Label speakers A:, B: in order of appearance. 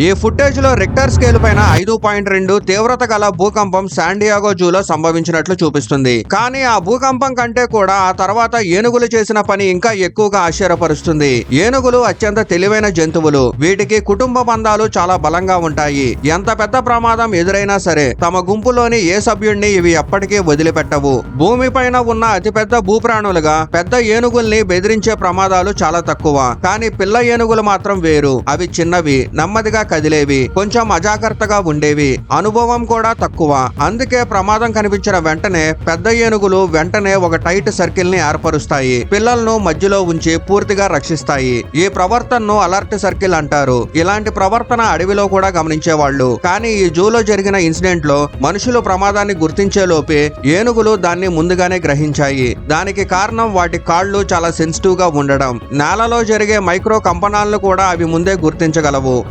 A: ఈ ఫుటేజ్ లో Richter scale పైన 5.2 తీవ్రత గల భూకంపం శాండియాగో జూలో సంభవించినట్లు చూపిస్తుంది. కానీ ఆ భూకంపం కంటే కూడా ఆ తర్వాత ఏనుగులు చేసిన పని ఇంకా ఎక్కువగా ఆశ్చర్యపరుస్తుంది. ఏనుగులు అత్యంత తెలివైన జంతువులు. వీటికి కుటుంబ బంధాలు చాలా బలంగా ఉంటాయి. ఎంత పెద్ద ప్రమాదం ఎదురైనా సరే తమ గుంపులోని ఏ సభ్యుడిని ఇవి ఎప్పటికీ వదిలిపెట్టవు. భూమిపైన ఉన్న అతిపెద్ద భూప్రాణులుగా పెద్ద ఏనుగుల్ని బెదిరించే ప్రమాదాలు చాలా తక్కువ. కానీ పిల్ల ఏనుగులు మాత్రం వేరు. అవి చిన్నవి, నెమ్మదిగా కదిలేవి, కొంచెం అజాగ్రత్తగా ఉండేవి, అనుభవం కూడా తక్కువ. అందుకే ప్రమాదం కనిపించిన వెంటనే పెద్ద ఏనుగులు వెంటనే ఒక టైట్ సర్కిల్ ని ఏర్పరుస్తాయి. పిల్లలను మధ్యలో ఉంచి పూర్తిగా రక్షిస్తాయి. ఈ ప్రవర్తనను అలర్ట్ సర్కిల్ అంటారు. ఇలాంటి ప్రవర్తన అడవిలో కూడా గమనించేవాళ్ళు. కానీ ఈ జూలో జరిగిన ఇన్సిడెంట్ లో మనుషులు ప్రమాదాన్ని గుర్తించే లోపే ఏనుగులు దాన్ని ముందుగానే గ్రహించాయి. దానికి కారణం వాటి కాళ్ళు చాలా సెన్సిటివ్ గా ఉండడం. నేలలో జరిగే మైక్రో కంపనాలను కూడా అవి ముందే గుర్తించగలవు.